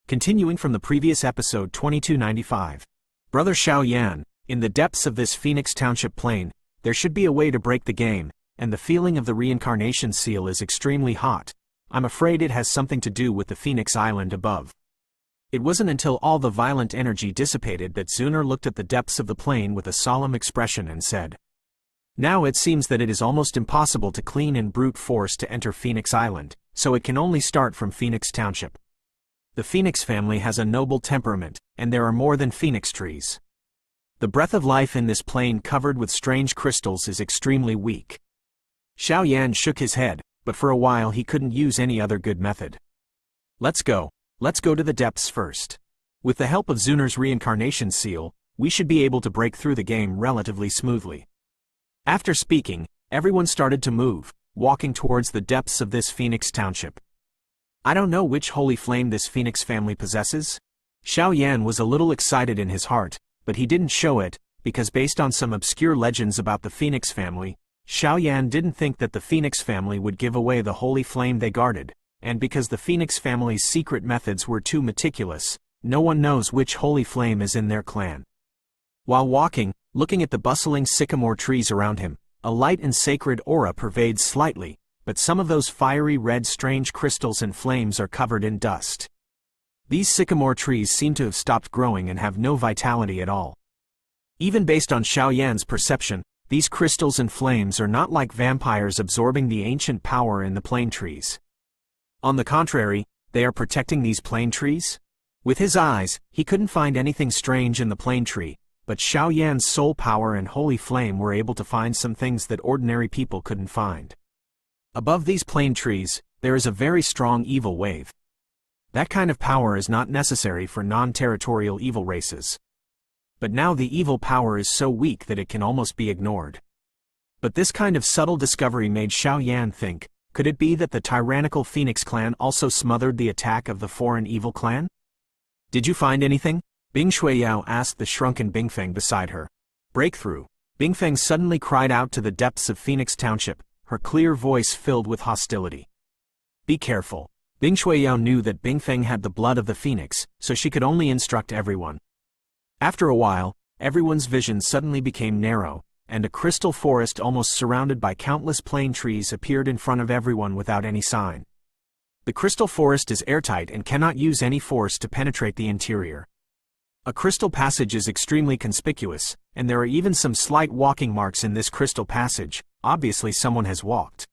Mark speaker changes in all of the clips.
Speaker 1: Continuing from the previous episode 2295. Brother Xiao Yan, in the depths of this Phoenix Township plain, there should be a way to break the game, and the feeling of the reincarnation seal is extremely hot. I'm afraid it has something to do with the Phoenix Island above. It wasn't until all the violent energy dissipated that Zuner looked at the depths of the plain with a solemn expression and said, "Now it seems that it is almost impossible to clean in brute force to enter Phoenix Island, so it can only start from Phoenix Township. The Phoenix family has a noble temperament, and there are more than Phoenix trees. The breath of life in this plain covered with strange crystals is extremely weak." Xiao Yan shook his head, but for a while he couldn't use any other good method. Let's go to the depths first. With the help of Zuner's reincarnation seal, we should be able to break through the game relatively smoothly. After speaking, everyone started to move, walking towards the depths of this Phoenix Township. I don't know which holy flame this Phoenix family possesses. Xiao Yan was a little excited in his heart, but he didn't show it, because based on some obscure legends about the Phoenix family, Xiao Yan didn't think that the Phoenix family would give away the holy flame they guarded, and because the Phoenix family's secret methods were too meticulous, no one knows which holy flame is in their clan. While walking, looking at the bustling sycamore trees around him, a light and sacred aura pervades slightly, but some of those fiery red strange crystals and flames are covered in dust. These sycamore trees seem to have stopped growing and have no vitality at all. Even based on Xiao Yan's perception, these crystals and flames are not like vampires absorbing the ancient power in the plane trees. On the contrary, they are protecting these plane trees? With his eyes, he couldn't find anything strange in the plane tree, but Xiao Yan's soul power and holy flame were able to find some things that ordinary people couldn't find. Above these plane trees, there is a very strong evil wave. That kind of power is not necessary for non-territorial evil races. But now the evil power is so weak that it can almost be ignored. But this kind of subtle discovery made Xiao Yan think, could it be that the tyrannical Phoenix clan also smothered the attack of the foreign evil clan? Did you find anything? Bing Shuiyao asked the shrunken Bingfeng beside her. Breakthrough. Bingfeng suddenly cried out to the depths of Phoenix Township, her clear voice filled with hostility. Be careful. Bing Shuiyao knew that Bingfeng had the blood of the Phoenix, so she could only instruct everyone. After a while, everyone's vision suddenly became narrow, and a crystal forest almost surrounded by countless plane trees appeared in front of everyone without any sign. The crystal forest is airtight and cannot use any force to penetrate the interior. A crystal passage is extremely conspicuous, and there are even some slight walking marks in this crystal passage. Obviously someone has walked.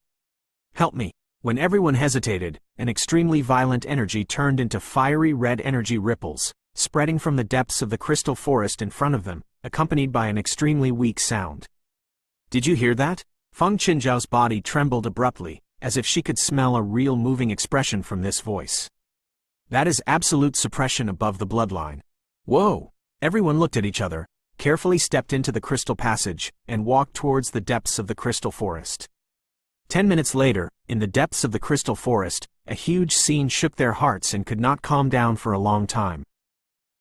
Speaker 1: Help me. When everyone hesitated, an extremely violent energy turned into fiery red energy ripples, spreading from the depths of the crystal forest in front of them, accompanied by an extremely weak sound. Did you hear that? Feng Qinzhao's body trembled abruptly, as if she could smell a real moving expression from this voice. That is absolute suppression above the bloodline. Whoa! Everyone looked at each other, carefully stepped into the crystal passage, and walked towards the depths of the crystal forest. 10 minutes later, in the depths of the crystal forest, a huge scene shook their hearts and could not calm down for a long time.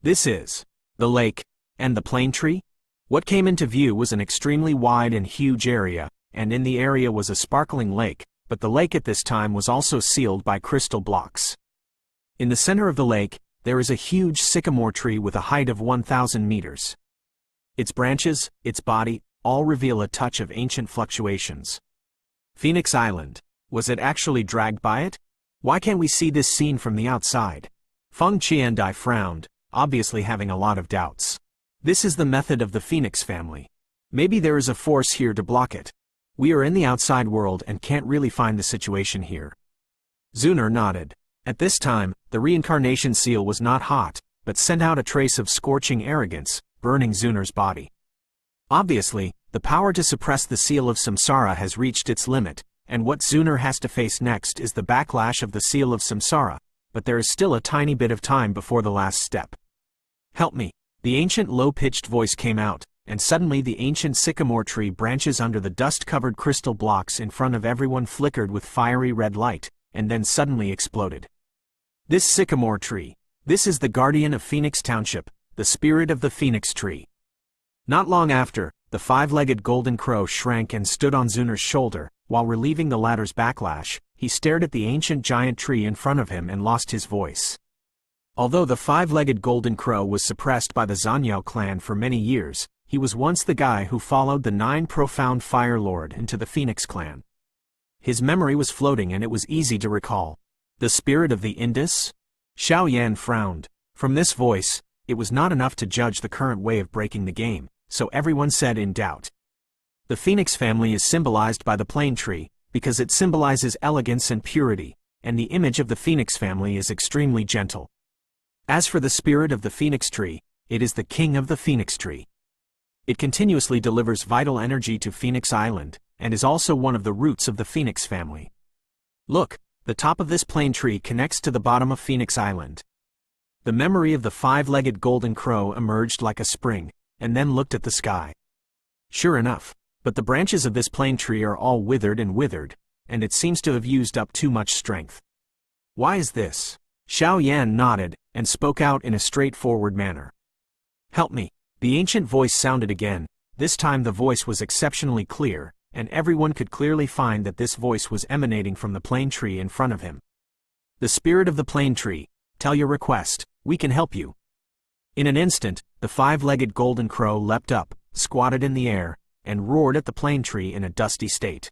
Speaker 1: This is the lake and the plane tree? What came into view was an extremely wide and huge area, and in the area was a sparkling lake, but the lake at this time was also sealed by crystal blocks. In the center of the lake, there is a huge sycamore tree with a height of 1,000 meters. Its branches, its body, all reveal a touch of ancient fluctuations. Phoenix Island. Was it actually dragged by it? Why can't we see this scene from the outside? Feng Qiandai frowned, obviously having a lot of doubts. This is the method of the Phoenix family. Maybe there is a force here to block it. We are in the outside world and can't really find the situation here. Zuner nodded. At this time, the reincarnation seal was not hot, but sent out a trace of scorching arrogance, burning Zuner's body. Obviously, the power to suppress the seal of samsara has reached its limit, and what Zuner has to face next is the backlash of the seal of samsara, but there is still a tiny bit of time before the last step. Help me. The ancient low-pitched voice came out, and suddenly the ancient sycamore tree branches under the dust-covered crystal blocks in front of everyone flickered with fiery red light, and then suddenly exploded. This sycamore tree. This is the guardian of Phoenix Township, the spirit of the Phoenix tree. Not long after, the five-legged golden crow shrank and stood on Zuner's shoulder. While relieving the latter's backlash, he stared at the ancient giant tree in front of him and lost his voice. Although the five-legged golden crow was suppressed by the Zanyao clan for many years, he was once the guy who followed the 9 profound Fire Lord into the Phoenix clan. His memory was floating and it was easy to recall. The spirit of the Indus? Xiao Yan frowned. From this voice, it was not enough to judge the current way of breaking the game, so everyone said in doubt. The Phoenix family is symbolized by the plane tree, because it symbolizes elegance and purity, and the image of the Phoenix family is extremely gentle. As for the spirit of the Phoenix tree, it is the king of the Phoenix tree. It continuously delivers vital energy to Phoenix Island, and is also one of the roots of the Phoenix family. Look, the top of this plane tree connects to the bottom of Phoenix Island. The memory of the five-legged golden crow emerged like a spring, and then looked at the sky. Sure enough, but the branches of this plane tree are all withered, and it seems to have used up too much strength. Why is this? Xiao Yan nodded, and spoke out in a straightforward manner. Help me. The ancient voice sounded again. This time the voice was exceptionally clear, and everyone could clearly find that this voice was emanating from the plane tree in front of him. The spirit of the plane tree, tell your request, we can help you. In an instant, the five-legged golden crow leapt up, squatted in the air, and roared at the plane tree in a dusty state.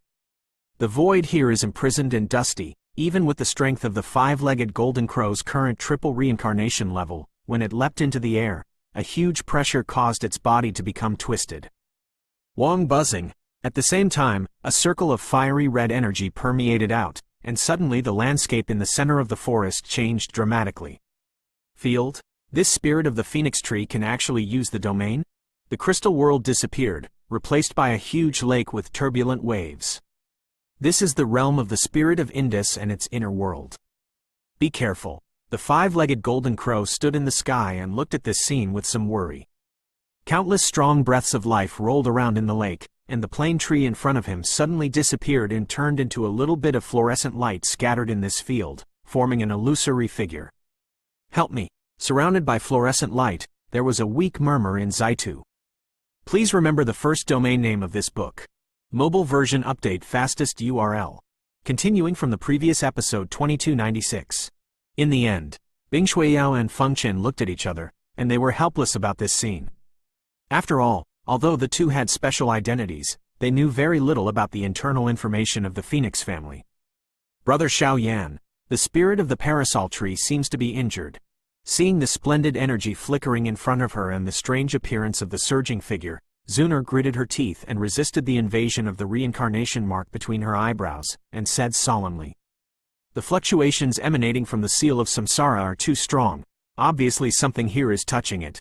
Speaker 1: The void here is imprisoned and dusty, even with the strength of the five-legged golden crow's current triple reincarnation level. When it leapt into the air, a huge pressure caused its body to become twisted. Wong buzzing. At the same time, a circle of fiery red energy permeated out, and suddenly the landscape in the center of the forest changed dramatically. Field? This spirit of the Phoenix tree can actually use the domain? The crystal world disappeared, replaced by a huge lake with turbulent waves. This is the realm of the spirit of Indus and its inner world. Be careful. The five-legged golden crow stood in the sky and looked at this scene with some worry. Countless strong breaths of life rolled around in the lake, and the plane tree in front of him suddenly disappeared and turned into a little bit of fluorescent light scattered in this field, forming an illusory figure. Help me. Surrounded by fluorescent light, there was a weak murmur in Btth2. Please remember the first domain name of this book. Mobile version update fastest URL. Continuing from the previous episode 2296. In the end, Bing Shuiyao and Feng Chen looked at each other, and they were helpless about this scene. After all, although the two had special identities, they knew very little about the internal information of the Phoenix family. Brother Xiao Yan, the spirit of the parasol tree seems to be injured. Seeing the splendid energy flickering in front of her and the strange appearance of the surging figure, Zuner gritted her teeth and resisted the invasion of the reincarnation mark between her eyebrows, and said solemnly, "The fluctuations emanating from the seal of samsara are too strong. Obviously something here is touching it.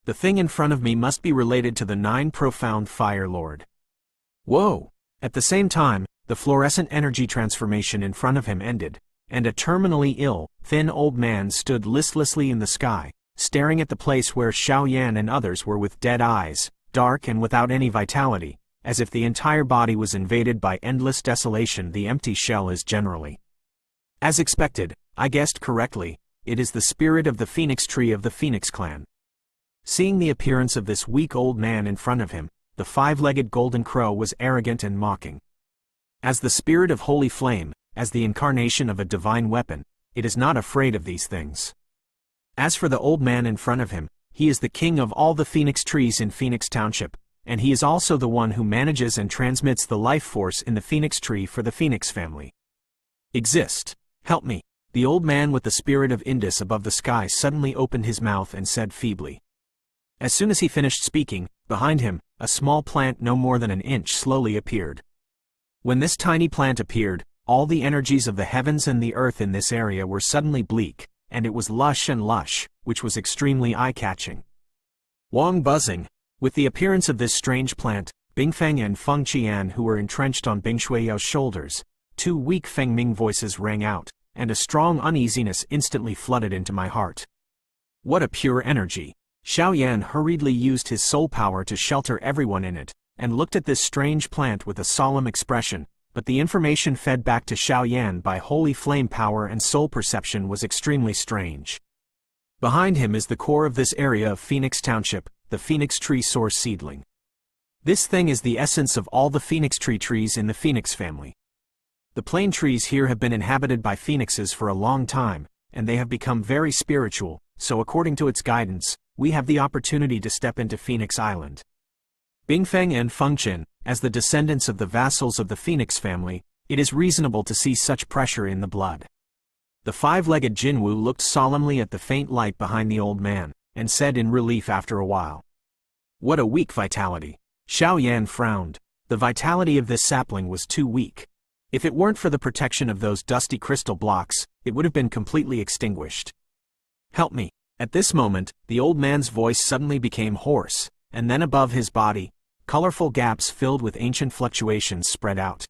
Speaker 1: The thing in front of me must be related to the 9 profound Fire Lord." Whoa! At the same time, the fluorescent energy transformation in front of him ended, and a terminally ill, thin old man stood listlessly in the sky, staring at the place where Xiao Yan and others were with dead eyes, dark and without any vitality, as if the entire body was invaded by endless desolation. The empty shell is generally. As expected, I guessed correctly, it is the spirit of the Phoenix tree of the Phoenix clan. Seeing the appearance of this weak old man in front of him, the five-legged golden crow was arrogant and mocking. As the spirit of holy flame, as the incarnation of a divine weapon, it is not afraid of these things. As for the old man in front of him, he is the king of all the Phoenix trees in Phoenix Township, and he is also the one who manages and transmits the life force in the Phoenix tree for the Phoenix family. Exist. Help me. The old man with the spirit of Indus above the sky suddenly opened his mouth and said feebly. As soon as he finished speaking, behind him, a small plant no more than an inch slowly appeared. When this tiny plant appeared, all the energies of the heavens and the earth in this area were suddenly bleak, and it was lush, which was extremely eye-catching. Wong buzzing. With the appearance of this strange plant, Bingfeng and Feng Qian, who were entrenched on Bing Shuiyao's shoulders, 2 weak Feng Ming voices rang out, and a strong uneasiness instantly flooded into my heart. What a pure energy! Xiao Yan hurriedly used his soul power to shelter everyone in it, and looked at this strange plant with a solemn expression, but the information fed back to Xiao Yan by holy flame power and soul perception was extremely strange. Behind him is the core of this area of Phoenix Township, the Phoenix Tree Source Seedling. This thing is the essence of all the Phoenix Tree trees in the Phoenix family. The plane trees here have been inhabited by phoenixes for a long time, and they have become very spiritual, so according to its guidance, we have the opportunity to step into Phoenix Island. Bingfeng and Fengyan, as the descendants of the vassals of the Phoenix family, it is reasonable to see such pressure in the blood. The five-legged Jinwu looked solemnly at the faint light behind the old man, and said in relief after a while, "What a weak vitality." Xiao Yan frowned. The vitality of this sapling was too weak. If it weren't for the protection of those dusty crystal blocks, it would have been completely extinguished. "Help me." At this moment, the old man's voice suddenly became hoarse, and then above his body, colorful gaps filled with ancient fluctuations spread out.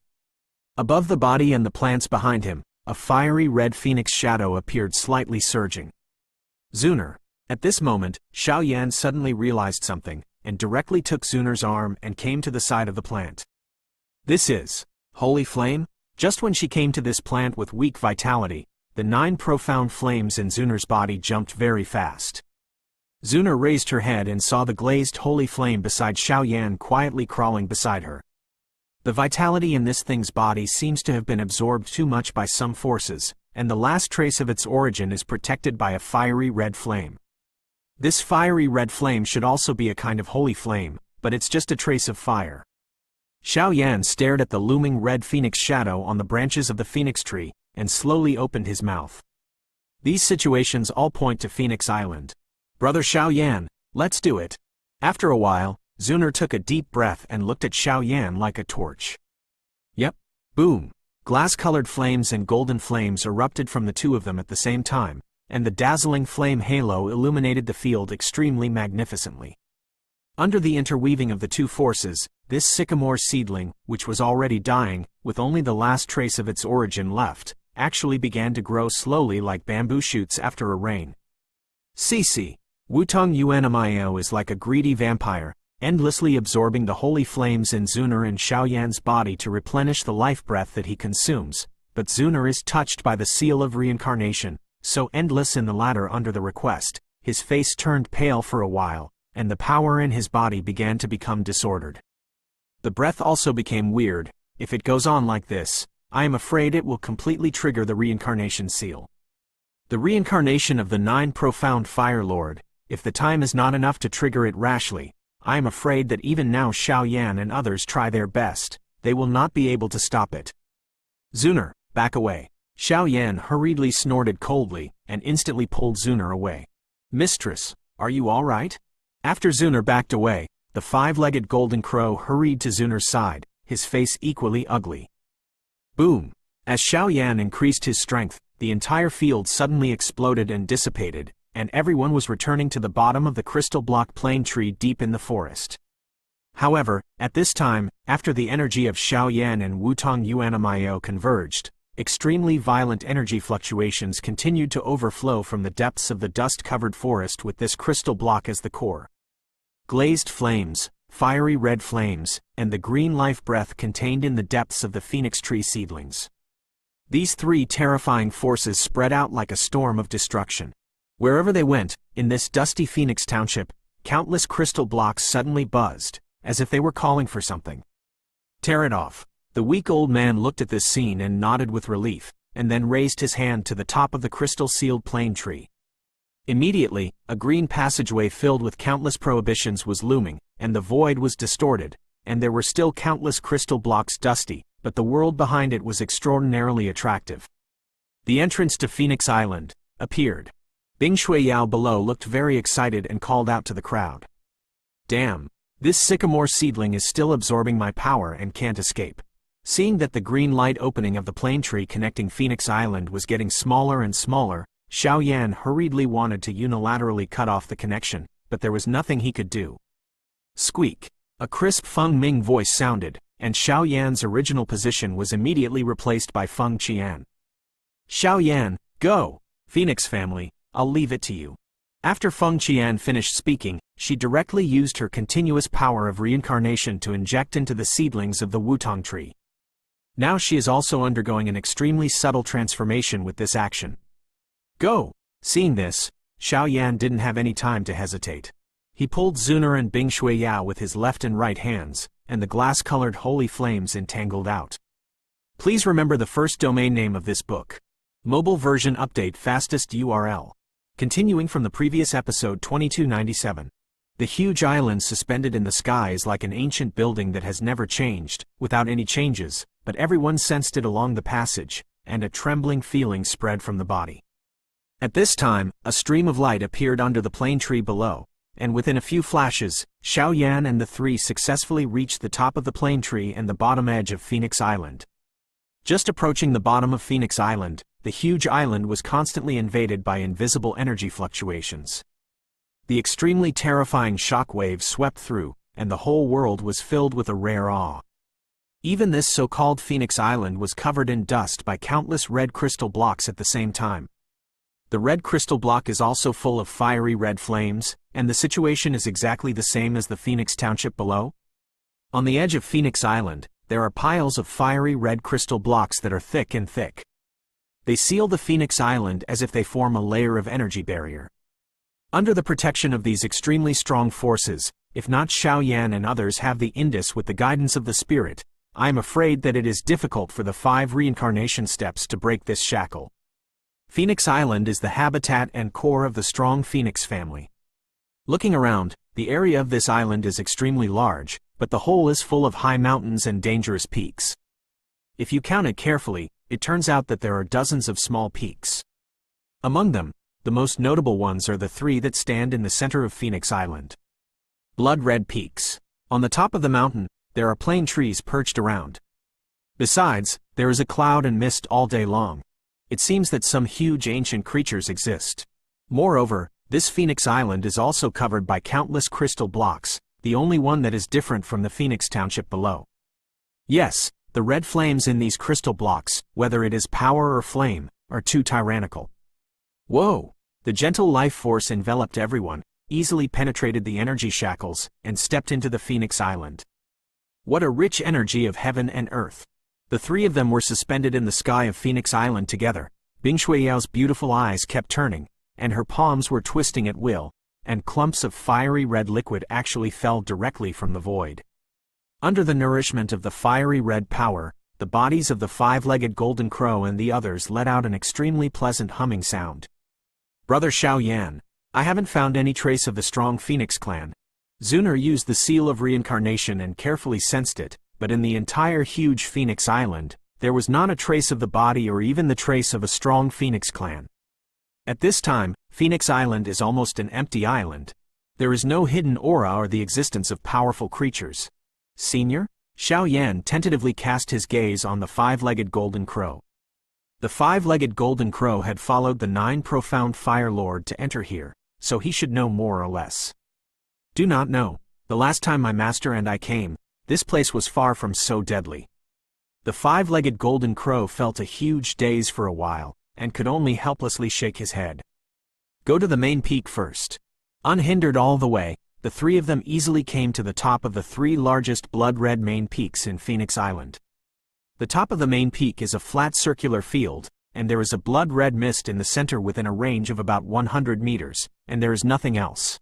Speaker 1: Above the body and the plants behind him, a fiery red phoenix shadow appeared slightly surging. Zuner. At this moment, Xiao Yan suddenly realized something, and directly took Zuner's arm and came to the side of the plant. "This is holy flame?" Just when she came to this plant with weak vitality, the 9 profound flames in Zuner's body jumped very fast. Zuner raised her head and saw the glazed holy flame beside Xiao Yan quietly crawling beside her. The vitality in this thing's body seems to have been absorbed too much by some forces, and the last trace of its origin is protected by a fiery red flame. This fiery red flame should also be a kind of holy flame, but it's just a trace of fire. Xiao Yan stared at the looming red phoenix shadow on the branches of the phoenix tree, and slowly opened his mouth. These situations all point to Phoenix Island. "Brother Xiao Yan, let's do it." After a while, Zuner took a deep breath and looked at Xiao Yan like a torch. Yep. Boom. Glass-colored flames and golden flames erupted from the two of them at the same time, and the dazzling flame halo illuminated the field extremely magnificently. Under the interweaving of the two forces, this sycamore seedling, which was already dying, with only the last trace of its origin left, actually began to grow slowly like bamboo shoots after a rain. CC. Wutong Yuanmio is like a greedy vampire, endlessly absorbing the holy flames in Zuner and Xiao Yan's body to replenish the life breath that he consumes, but Zuner is touched by the seal of reincarnation, so endless in the latter under the request, his face turned pale for a while, and the power in his body began to become disordered. The breath also became weird. If it goes on like this, I am afraid it will completely trigger the reincarnation seal. The reincarnation of the 9 profound Fire Lord, if the time is not enough to trigger it rashly, I am afraid that even now Xiao Yan and others try their best, they will not be able to stop it. Zuner, back away. Xiao Yan hurriedly snorted coldly, and instantly pulled Zuner away. Mistress, are you all right? After Zuner backed away, the 5-legged golden crow hurried to Zuner's side, his face equally ugly. Boom! As Xiao Yan increased his strength, the entire field suddenly exploded and dissipated, and everyone was returning to the bottom of the crystal block plane tree deep in the forest. However, at this time, after the energy of Xiao Yan and Wutong Yuanmio converged, extremely violent energy fluctuations continued to overflow from the depths of the dust-covered forest with this crystal block as the core. Glazed flames, fiery red flames, and the green life breath contained in the depths of the phoenix tree seedlings. These 3 terrifying forces spread out like a storm of destruction. Wherever they went, in this dusty Phoenix Township, countless crystal blocks suddenly buzzed, as if they were calling for something. Tear it off. The weak old man looked at this scene and nodded with relief, and then raised his hand to the top of the crystal-sealed plane tree. Immediately, a green passageway filled with countless prohibitions was looming, and the void was distorted, and there were still countless crystal blocks dusty, but the world behind it was extraordinarily attractive. The entrance to Phoenix Island appeared. Bing Shuiyao below looked very excited and called out to the crowd. Damn! This sycamore seedling is still absorbing my power and can't escape. Seeing that the green light opening of the plane tree connecting Phoenix Island was getting smaller and smaller, Xiao Yan hurriedly wanted to unilaterally cut off the connection, but there was nothing he could do. Squeak! A crisp Feng Ming voice sounded, and Xiao Yan's original position was immediately replaced by Feng Qian. Xiao Yan, go! Phoenix family, I'll leave it to you. After Feng Qian finished speaking, she directly used her continuous power of reincarnation to inject into the seedlings of the Wutong tree. Now she is also undergoing an extremely subtle transformation with this action. Go! Seeing this, Xiao Yan didn't have any time to hesitate. He pulled Zuner and Bing Shuiyao with his left and right hands, and the glass-colored holy flames entangled out. Please remember the first domain name of this book. Mobile version update fastest URL. Continuing from the previous episode 2297. The huge island suspended in the sky is like an ancient building that has never changed, without any changes, but everyone sensed it along the passage, and a trembling feeling spread from the body. At this time, a stream of light appeared under the plane tree below, and within a few flashes, Xiaoyan and the three successfully reached the top of the plane tree and the bottom edge of Phoenix Island. Just approaching the bottom of Phoenix Island, the huge island was constantly invaded by invisible energy fluctuations. The extremely terrifying shock waves swept through, and the whole world was filled with a rare awe. Even this so-called Phoenix Island was covered in dust by countless red crystal blocks at the same time. The red crystal block is also full of fiery red flames, and the situation is exactly the same as the Phoenix Township below. On the edge of Phoenix Island, there are piles of fiery red crystal blocks that are thick and thick. They seal the Phoenix Island as if they form a layer of energy barrier. Under the protection of these extremely strong forces, if not Xiaoyan and others have the Indus with the guidance of the spirit, I am afraid that it is difficult for the 5 reincarnation steps to break this shackle. Phoenix Island is the habitat and core of the strong Phoenix family. Looking around, the area of this island is extremely large, but the whole is full of high mountains and dangerous peaks. If you count it carefully, it turns out that there are dozens of small peaks. Among them, the most notable ones are the 3 that stand in the center of Phoenix Island. Blood red peaks. On the top of the mountain, there are plane trees perched around. Besides, there is a cloud and mist all day long. It seems that some huge ancient creatures exist. Moreover, this Phoenix Island is also covered by countless crystal blocks, the only one that is different from the Phoenix Township below. Yes, the red flames in these crystal blocks, whether it is power or flame, are too tyrannical. Whoa! The gentle life force enveloped everyone, easily penetrated the energy shackles, and stepped into the Phoenix Island. What a rich energy of heaven and earth! The 3 of them were suspended in the sky of Phoenix Island together. Bing Shuiyao's beautiful eyes kept turning, and her palms were twisting at will, and clumps of fiery red liquid actually fell directly from the void. Under the nourishment of the fiery red power, the bodies of the 5-legged golden crow and the others let out an extremely pleasant humming sound. Brother Xiaoyan, I haven't found any trace of the strong Phoenix clan. Zuner used the seal of reincarnation and carefully sensed it, but in the entire huge Phoenix Island, there was not a trace of the body or even the trace of a strong Phoenix clan. At this time, Phoenix Island is almost an empty island. There is no hidden aura or the existence of powerful creatures. Senior? Xiaoyan tentatively cast his gaze on the 5-legged golden crow. The 5-legged golden crow had followed the 9 profound Fire Lord to enter here, so he should know more or less. Do not know. The last time my master and I came, this place was far from so deadly. The 5-legged golden crow felt a huge daze for a while, and could only helplessly shake his head. Go to the main peak first. Unhindered all the way, the 3 of them easily came to the top of the 3 largest blood-red main peaks in Phoenix Island. The top of the main peak is a flat circular field, and there is a blood-red mist in the center within a range of about 100 meters, and there is nothing else.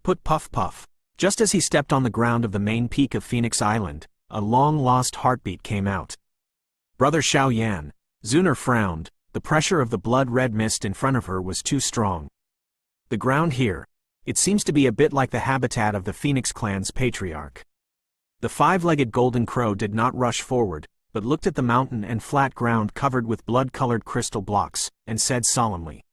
Speaker 1: Put puff puff. Just as he stepped on the ground of the main peak of Phoenix Island, a long-lost heartbeat came out. Brother Xiaoyan, Zuner frowned. The pressure of the blood-red mist in front of her was too strong. The ground here, it seems to be a bit like the habitat of the Phoenix clan's patriarch. The 5-legged golden crow did not rush forward, but looked at the mountain and flat ground covered with blood-colored crystal blocks, and said solemnly,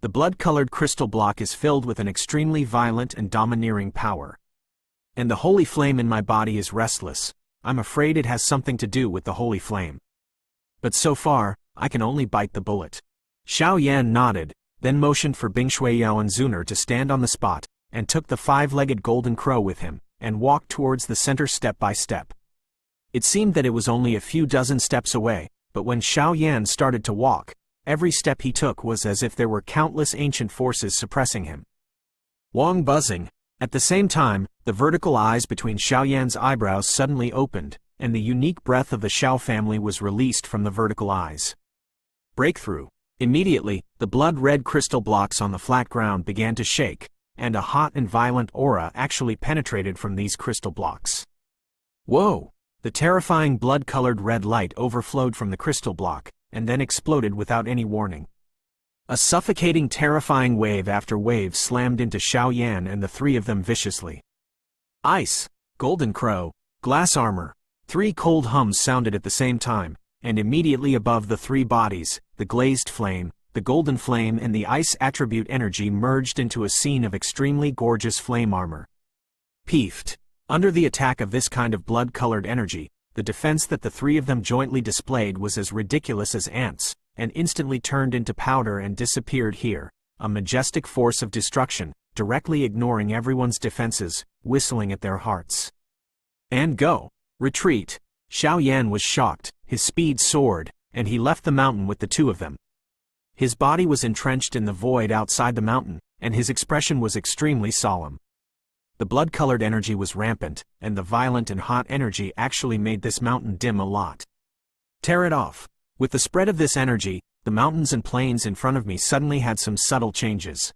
Speaker 1: "The blood-colored crystal block is filled with an extremely violent and domineering power. And the holy flame in my body is restless. I'm afraid it has something to do with the holy flame. But so far, I can only bite the bullet." Xiaoyan nodded, then motioned for Bing Shuiyao and Zuner to stand on the spot, and took the 5-legged golden crow with him, and walked towards the center step by step. It seemed that it was only a few dozen steps away, but when Xiaoyan started to walk, every step he took was as if there were countless ancient forces suppressing him. Wong buzzing. At the same time, the vertical eyes between Xiaoyan's eyebrows suddenly opened, and the unique breath of the Xiao family was released from the vertical eyes. Breakthrough. Immediately, the blood-red crystal blocks on the flat ground began to shake, and a hot and violent aura actually penetrated from these crystal blocks. Whoa! The terrifying blood-colored red light overflowed from the crystal block, and then exploded without any warning. A suffocating, terrifying wave after wave slammed into Xiaoyan and the three of them viciously. Ice, golden crow, glass armor. Three cold hums sounded at the same time, and immediately above the three bodies, the glazed flame, the golden flame and the ice attribute energy merged into a scene of extremely gorgeous flame armor. Peeved. Under the attack of this kind of blood-colored energy, the defense that the three of them jointly displayed was as ridiculous as ants, and instantly turned into powder and disappeared here, a majestic force of destruction, directly ignoring everyone's defenses, whistling at their hearts. And go! Retreat! Xiaoyan was shocked, his speed soared, and he left the mountain with the two of them. His body was entrenched in the void outside the mountain, and his expression was extremely solemn. The blood-colored energy was rampant, and the violent and hot energy actually made this mountain dim a lot. Tear it off. With the spread of this energy, the mountains and plains in front of me suddenly had some subtle changes.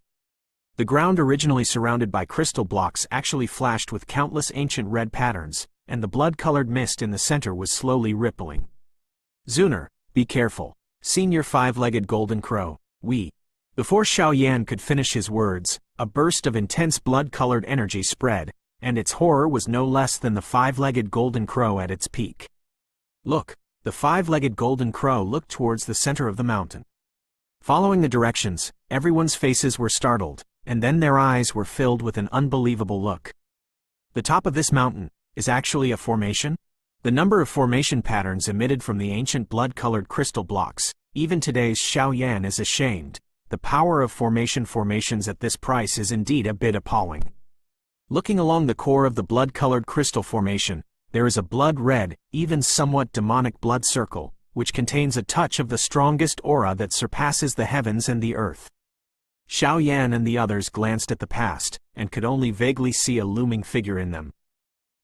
Speaker 1: The ground originally surrounded by crystal blocks actually flashed with countless ancient red patterns, and the blood-colored mist in the center was slowly rippling. Zuner, be careful. Senior five-legged golden crow, we. Before Xiaoyan could finish his words, a burst of intense blood-colored energy spread, and its horror was no less than the five-legged golden crow at its peak. Look, the five-legged golden crow looked towards the center of the mountain. Following the directions, everyone's faces were startled, and then their eyes were filled with an unbelievable look. The top of this mountain is actually a formation? The number of formation patterns emitted from the ancient blood-colored crystal blocks, even today's Xiaoyan is ashamed. The power of formations at this price is indeed a bit appalling. Looking along the core of the blood-colored crystal formation, there is a blood-red, even somewhat demonic blood circle, which contains a touch of the strongest aura that surpasses the heavens and the earth. Xiaoyan and the others glanced at the past, and could only vaguely see a looming figure in them.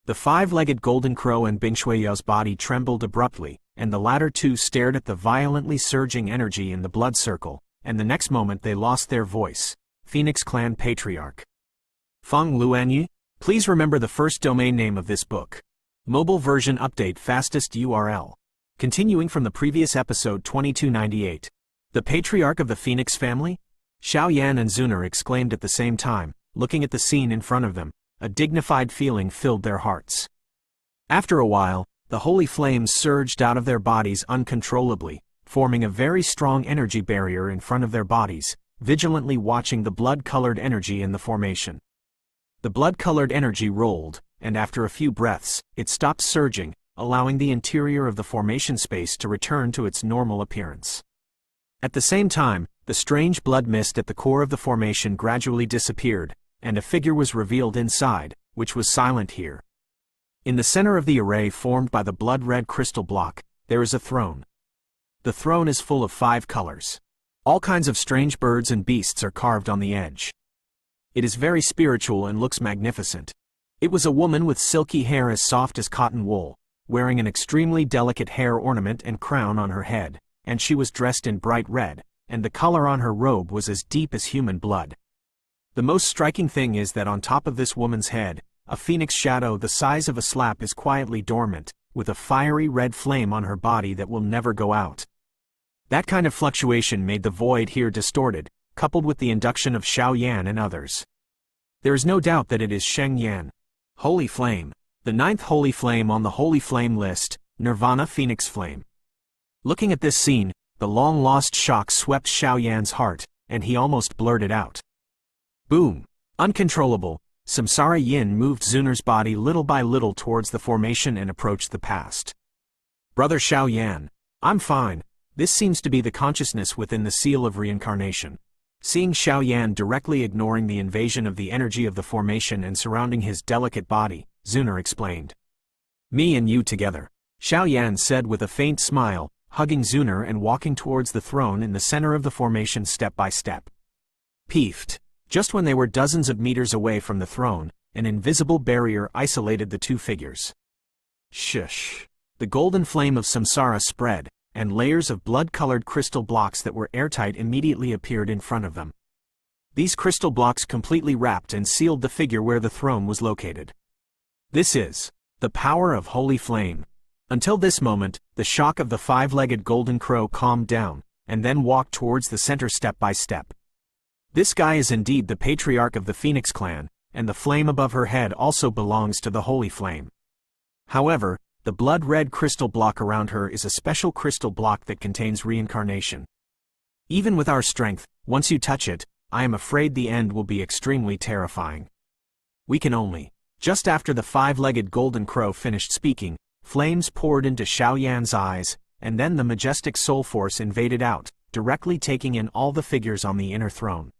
Speaker 1: The five-legged golden crow and Bingshuiyao's body trembled abruptly, and the latter two stared at the violently surging energy in the blood circle, and the next moment they lost their voice. Phoenix Clan Patriarch. Feng Luanyi, please remember the first domain name of this book. Mobile version update fastest URL. Continuing from the previous episode 2298. The Patriarch of the Phoenix family? Xiaoyan and Zuner exclaimed at the same time, looking at the scene in front of them. A dignified feeling filled their hearts. After a while, the holy flames surged out of their bodies uncontrollably, forming a very strong energy barrier in front of their bodies, vigilantly watching the blood-colored energy in the formation. The blood-colored energy rolled, and after a few breaths, it stopped surging, allowing the interior of the formation space to return to its normal appearance. At the same time, the strange blood mist at the core of the formation gradually disappeared, and a figure was revealed inside, which was silent here. In the center of the array formed by the blood-red crystal block, there is a throne. The throne is full of 5 colors. All kinds of strange birds and beasts are carved on the edge. It is very spiritual and looks magnificent. It was a woman with silky hair as soft as cotton wool, wearing an extremely delicate hair ornament and crown on her head, and she was dressed in bright red, and the color on her robe was as deep as human blood. The most striking thing is that on top of this woman's head, a phoenix shadow the size of a slap is quietly dormant, with a fiery red flame on her body that will never go out. That kind of fluctuation made the void here distorted, coupled with the induction of Xiaoyan and others. There is no doubt that it is Fengyan. Holy Flame. The 9th Holy Flame on the Holy Flame list, Nirvana Phoenix Flame. Looking at this scene, the long-lost shock swept Xiaoyan's heart, and he almost blurted out. Boom! Uncontrollable, Samsara Yin moved Zuner's body little by little towards the formation and approached the past. Brother Xiaoyan, I'm fine. This seems to be the consciousness within the seal of reincarnation. Seeing Xiaoyan directly ignoring the invasion of the energy of the formation and surrounding his delicate body, Zuner explained. Me and you together, Xiaoyan said with a faint smile, hugging Zuner and walking towards the throne in the center of the formation step by step. Peeved. Just when they were dozens of meters away from the throne, an invisible barrier isolated the two figures. Shush. The golden flame of samsara spread, and layers of blood-colored crystal blocks that were airtight immediately appeared in front of them. These crystal blocks completely wrapped and sealed the figure where the throne was located. This is the power of Holy Flame. Until this moment, the shock of the five-legged golden crow calmed down, and then walked towards the center step by step. This guy is indeed the patriarch of the Phoenix clan, and the flame above her head also belongs to the holy flame. However, the blood-red crystal block around her is a special crystal block that contains reincarnation. Even with our strength, once you touch it, I am afraid the end will be extremely terrifying. We can only. Just after the five-legged golden crow finished speaking, flames poured into Xiaoyan's eyes, and then the majestic soul force invaded out, directly taking in all the figures on the inner throne.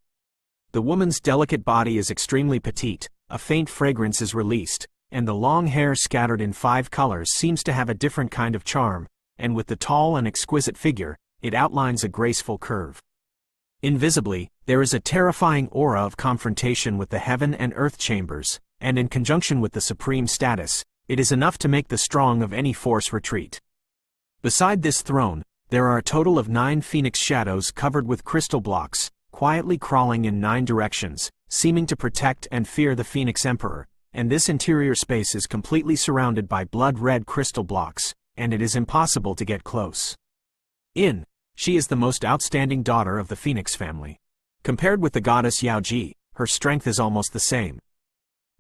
Speaker 1: The woman's delicate body is extremely petite, a faint fragrance is released, and the long hair scattered in 5 colors seems to have a different kind of charm, and with the tall and exquisite figure, it outlines a graceful curve. Invisibly, there is a terrifying aura of confrontation with the heaven and earth chambers, and in conjunction with the supreme status, it is enough to make the strong of any force retreat. Beside this throne, there are a total of 9 phoenix shadows covered with crystal blocks, quietly crawling in 9 directions, seeming to protect and fear the Phoenix Emperor, and this interior space is completely surrounded by blood-red crystal blocks, and it is impossible to get close. She is the most outstanding daughter of the Phoenix family. Compared with the goddess Yaoji, her strength is almost the same.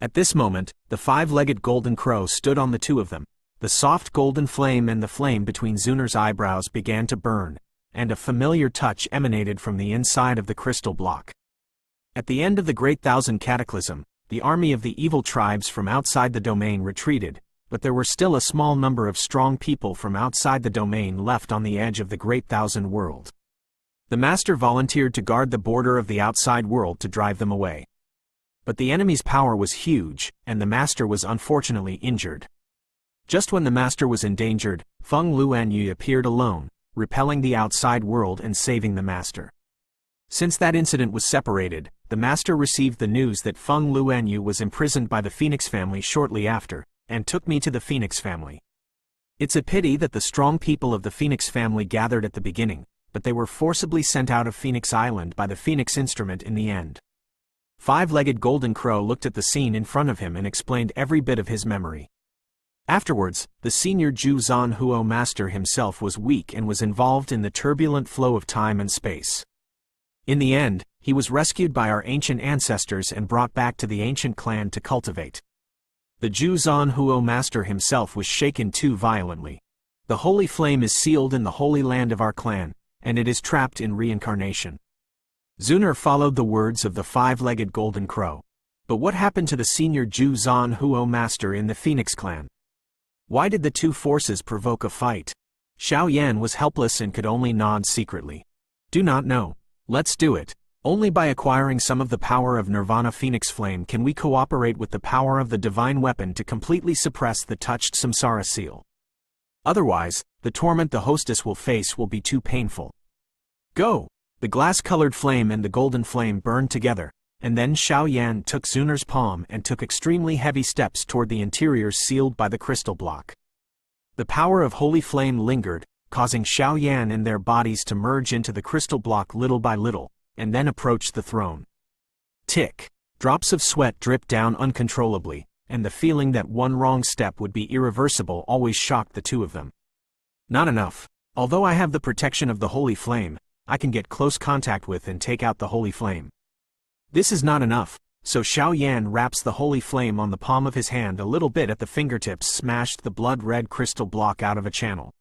Speaker 1: At this moment, the five-legged golden crow stood on the two of them. The soft golden flame and the flame between Zunar's eyebrows began to burn, and a familiar touch emanated from the inside of the crystal block. At the end of the Great Thousand Cataclysm, the army of the evil tribes from outside the domain retreated, but there were still a small number of strong people from outside the domain left on the edge of the Great Thousand World. The master volunteered to guard the border of the outside world to drive them away. But the enemy's power was huge, and the master was unfortunately injured. Just when the master was endangered, Feng Luanyi appeared alone, repelling the outside world and saving the master. Since that incident was separated, the master received the news that Feng Luanyi was imprisoned by the Phoenix family shortly after, and took me to the Phoenix family. It's a pity that the strong people of the Phoenix family gathered at the beginning, but they were forcibly sent out of Phoenix Island by the Phoenix instrument in the end. Five-legged golden crow looked at the scene in front of him and explained every bit of his memory. Afterwards, the senior Zhu Zanhuo master himself was weak and was involved in the turbulent flow of time and space. In the end, he was rescued by our ancient ancestors and brought back to the ancient clan to cultivate. The Zhu Zanhuo master himself was shaken too violently. The holy flame is sealed in the holy land of our clan, and it is trapped in reincarnation. Zunar followed the words of the five-legged golden crow. But what happened to the senior Zhu Zanhuo master in the Phoenix clan? Why did the two forces provoke a fight? Xiaoyan was helpless and could only nod secretly. Do not know. Let's do it. Only by acquiring some of the power of Nirvana Phoenix Flame can we cooperate with the power of the divine weapon to completely suppress the touched samsara seal. Otherwise, the torment the hostess will face will be too painful. Go! The glass-colored flame and the golden flame burned together, and then Xiaoyan took Zunar's palm and took extremely heavy steps toward the interiors sealed by the crystal block. The power of holy flame lingered, causing Xiaoyan and their bodies to merge into the crystal block little by little, and then approached the throne. Tick! Drops of sweat dripped down uncontrollably, and the feeling that one wrong step would be irreversible always shocked the two of them. Not enough. Although I have the protection of the holy flame, I can get close contact with and take out the holy flame. This is not enough, so Xiaoyan wraps the holy flame on the palm of his hand a little bit at the fingertips, smashed the blood-red crystal block out of a channel.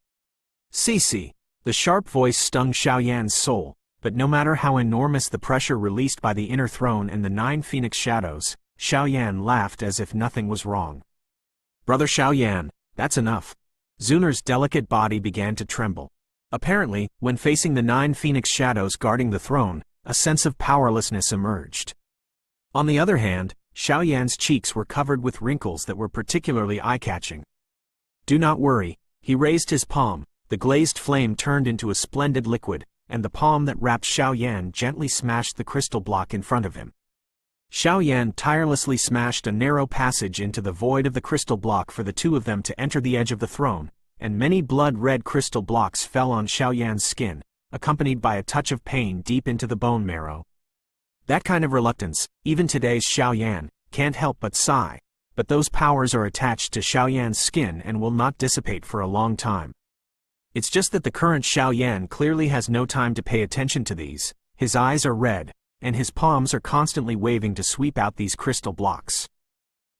Speaker 1: "Cece!" The sharp voice stung Xiaoyan's soul, but no matter how enormous the pressure released by the inner throne and the 9 phoenix shadows, Xiaoyan laughed as if nothing was wrong. "Brother Xiaoyan, that's enough." Zunar's delicate body began to tremble. Apparently, when facing the 9 phoenix shadows guarding the throne, a sense of powerlessness emerged. On the other hand, Xiaoyan's cheeks were covered with wrinkles that were particularly eye-catching. "Do not worry." He raised his palm, the glazed flame turned into a splendid liquid, and the palm that wrapped Xiaoyan gently smashed the crystal block in front of him. Xiaoyan tirelessly smashed a narrow passage into the void of the crystal block for the two of them to enter the edge of the throne, and many blood-red crystal blocks fell on Xiaoyan's skin, accompanied by a touch of pain deep into the bone marrow. That kind of reluctance, even today's Xiaoyan, can't help but sigh. but those powers are attached to Xiaoyan's skin and will not dissipate for a long time. It's just that the current Xiaoyan clearly has no time to pay attention to these. His eyes are red, and his palms are constantly waving to sweep out these crystal blocks.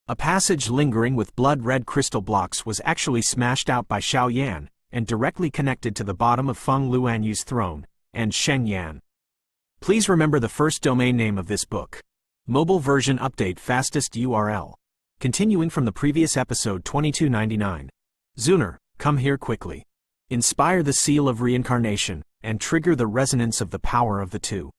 Speaker 1: A passage lingering with blood-red crystal blocks was actually smashed out by Xiaoyan, and directly connected to the bottom of Feng Luanyi's throne, and Fengyan. Please remember the first domain name of this book. Mobile version update fastest URL. Continuing from the previous episode 2299. Zuner, come here quickly. Inspire the seal of reincarnation, and trigger the resonance of the power of the two.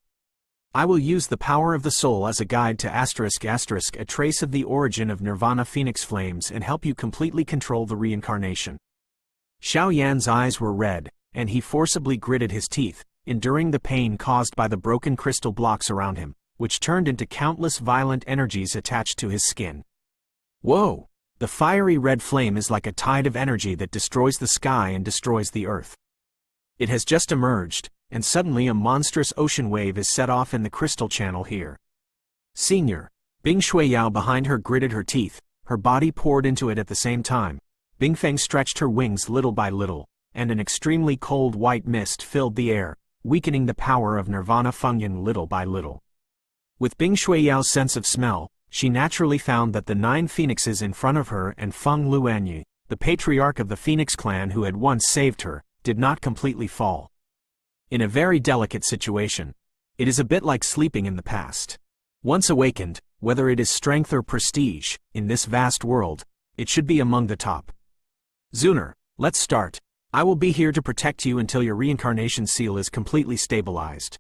Speaker 1: I will use the power of the soul as a guide to ***, a trace of the origin of Nirvana phoenix flames and help you completely control the reincarnation. Xiaoyan's eyes were red, and he forcibly gritted his teeth, enduring the pain caused by the broken crystal blocks around him, which turned into countless violent energies attached to his skin. Whoa! The fiery red flame is like a tide of energy that destroys the sky and destroys the earth. It has just emerged, and suddenly a monstrous ocean wave is set off in the crystal channel here. Senior, Bing Shuiyao behind her gritted her teeth, her body poured into it at the same time. Bingfeng stretched her wings little by little, and an extremely cold white mist filled the air, weakening the power of Nirvana Fengyan little by little. With Bing Shuiyao's sense of smell, she naturally found that the 9 phoenixes in front of her and Feng Luanyi, the patriarch of the Phoenix clan who had once saved her, did not completely fall. In a very delicate situation. It is a bit like sleeping in the past. Once awakened, whether it is strength or prestige, in this vast world, it should be among the top. Zuner, let's start. I will be here to protect you until your reincarnation seal is completely stabilized.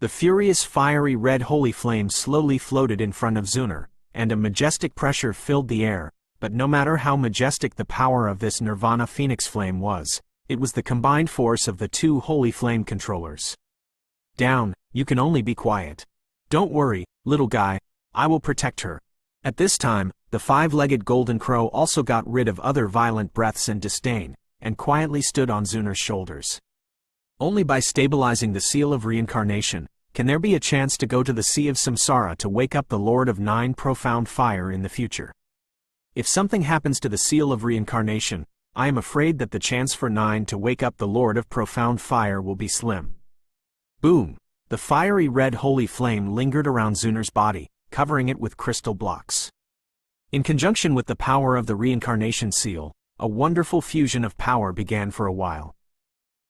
Speaker 1: The furious fiery red holy flame slowly floated in front of Zuner, and a majestic pressure filled the air, but no matter how majestic the power of this Nirvana phoenix flame was, it was the combined force of the 2 holy flame controllers. Down, you can only be quiet. Don't worry, little guy, I will protect her. At this time, the 5-legged golden crow also got rid of other violent breaths and disdain, and quietly stood on Zuner's shoulders. Only by stabilizing the seal of reincarnation, can there be a chance to go to the Sea of Samsara to wake up the Lord of 9 profound fire in the future. If something happens to the seal of reincarnation, I am afraid that the chance for 9 to wake up the Lord of profound fire will be slim. Boom! The fiery red holy flame lingered around Zuner's body, covering it with crystal blocks. In conjunction with the power of the reincarnation seal, a wonderful fusion of power began for a while.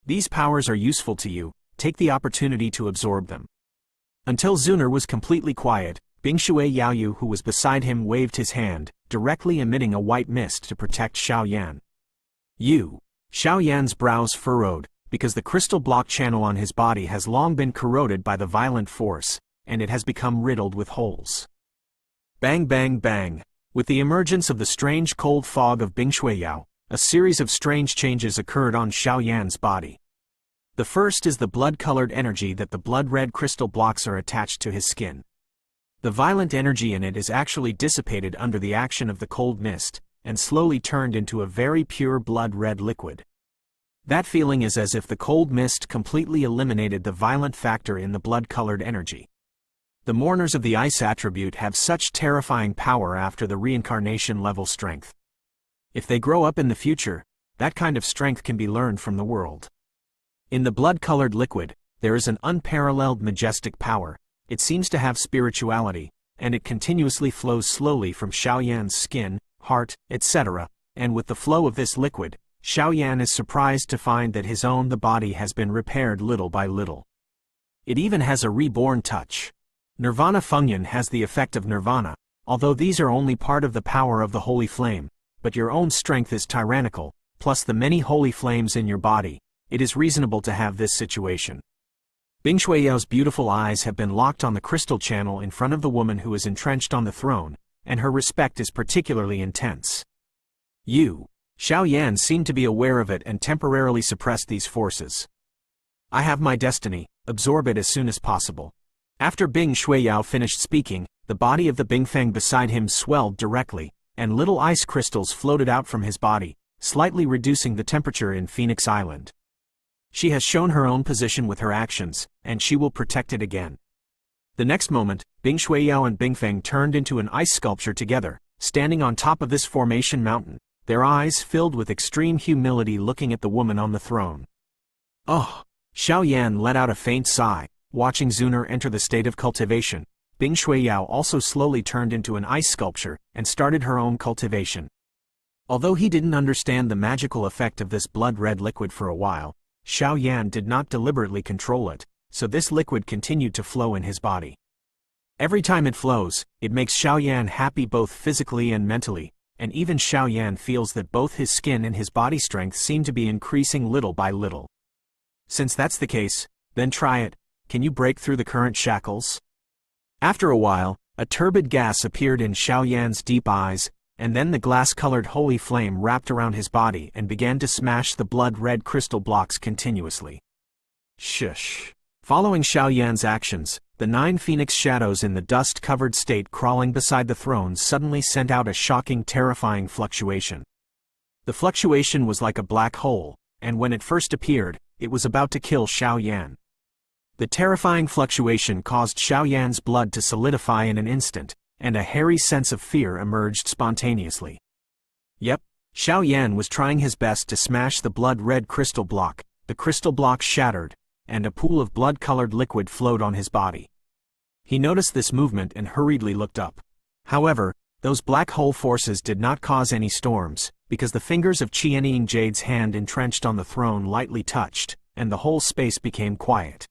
Speaker 1: These powers are useful to you, take the opportunity to absorb them. Until Zuner was completely quiet, Bing Shuiyaoyu who was beside him waved his hand, directly emitting a white mist to protect Xiaoyan. Xiaoyan's brows furrowed, because the crystal block channel on his body has long been corroded by the violent force, and it has become riddled with holes. Bang bang bang! With the emergence of the strange cold fog of Bing Shuiyao, a series of strange changes occurred on Xiaoyan's body. The first is the blood-colored energy that the blood-red crystal blocks are attached to his skin. The violent energy in it is actually dissipated under the action of the cold mist, and slowly turned into a very pure blood-red liquid. That feeling is as if the cold mist completely eliminated the violent factor in the blood-colored energy. The mourners of the ice attribute have such terrifying power after the reincarnation level strength. If they grow up in the future, that kind of strength can be learned from the world. In the blood-colored liquid, there is an unparalleled majestic power. It seems to have spirituality, and it continuously flows slowly from Xiaoyan's skin, heart, etc., and with the flow of this liquid, Xiaoyan is surprised to find that the body has been repaired little by little. It even has a reborn touch. Nirvana Fengyan has the effect of Nirvana, although these are only part of the power of the holy flame, but your own strength is tyrannical, plus the many holy flames in your body, it is reasonable to have this situation. Bing Shuiyao's beautiful eyes have been locked on the crystal channel in front of the woman who is entrenched on the throne, and her respect is particularly intense. Xiaoyan seemed to be aware of it and temporarily suppressed these forces. I have my destiny, absorb it as soon as possible. After Bing Shuiyao finished speaking, the body of the Bingfeng beside him swelled directly, and little ice crystals floated out from his body, slightly reducing the temperature in Phoenix Island. She has shown her own position with her actions, and she will protect it again. The next moment, Bing Shuiyao and Bingfeng turned into an ice sculpture together, standing on top of this formation mountain, their eyes filled with extreme humility looking at the woman on the throne. Oh! Xiao Yan let out a faint sigh, watching Zuner enter the state of cultivation. Bing Shuiyao also slowly turned into an ice sculpture and started her own cultivation. Although he didn't understand the magical effect of this blood-red liquid for a while, Xiao Yan did not deliberately control it, so this liquid continued to flow in his body. Every time it flows, it makes Xiao Yan happy both physically and mentally, and even Xiao Yan feels that both his skin and his body strength seem to be increasing little by little. Since that's the case, then try it. Can you break through the current shackles? After a while, a turbid gas appeared in Xiao Yan's deep eyes, and then the glass-colored holy flame wrapped around his body and began to smash the blood-red crystal blocks continuously. Shush! Following Xiao Yan's actions, the 9 phoenix shadows in the dust-covered state crawling beside the throne suddenly sent out a shocking, terrifying fluctuation. The fluctuation was like a black hole, and when it first appeared, it was about to kill Xiao Yan. The terrifying fluctuation caused Xiao Yan's blood to solidify in an instant, and a hairy sense of fear emerged spontaneously. Yep, Xiao Yan was trying his best to smash the blood-red crystal block. The crystal block shattered, and a pool of blood-colored liquid flowed on his body. He noticed this movement and hurriedly looked up. However, those black hole forces did not cause any storms, because the fingers of Qianying Jade's hand entrenched on the throne lightly touched, and the whole space became quiet.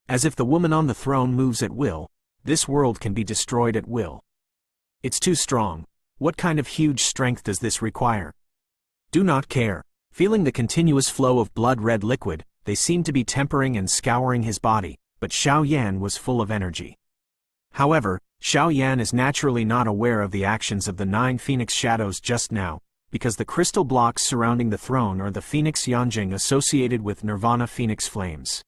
Speaker 1: As if the woman on the throne moves at will, this world can be destroyed at will. It's too strong. What kind of huge strength does this require? Do not care. Feeling the continuous flow of blood-red liquid, they seemed to be tempering and scouring his body, but Xiao Yan was full of energy. However, Xiao Yan is naturally not aware of the actions of the 9 phoenix shadows just now, because the crystal blocks surrounding the throne are the Phoenix Yanjing associated with Nirvana phoenix flames.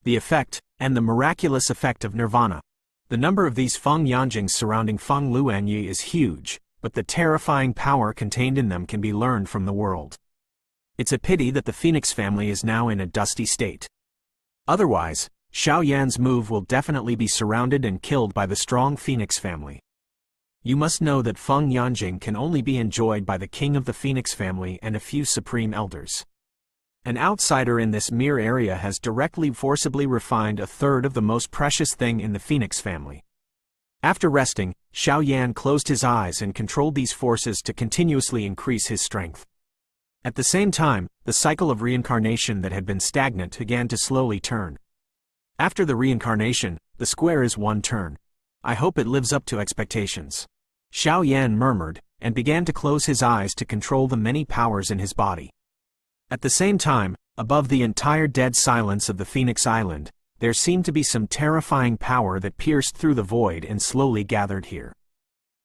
Speaker 1: The effect, and the miraculous effect of Nirvana. The number of these Feng Yanjings surrounding Feng Luanyi is huge, but the terrifying power contained in them can be learned from the world. It's a pity that the Phoenix family is now in a dusty state. Otherwise, Xiao Yan's move will definitely be surrounded and killed by the strong Phoenix family. You must know that Feng Yanjing can only be enjoyed by the king of the Phoenix family and a few supreme elders. An outsider in this mere area has directly forcibly refined a third of the most precious thing in the Phoenix family. After resting, Xiao Yan closed his eyes and controlled these forces to continuously increase his strength. At the same time, the cycle of reincarnation that had been stagnant began to slowly turn. After the reincarnation, the square is 1 turn. I hope it lives up to expectations. Xiao Yan murmured, and began to close his eyes to control the many powers in his body. At the same time, above the entire dead silence of the Phoenix Island, there seemed to be some terrifying power that pierced through the void and slowly gathered here.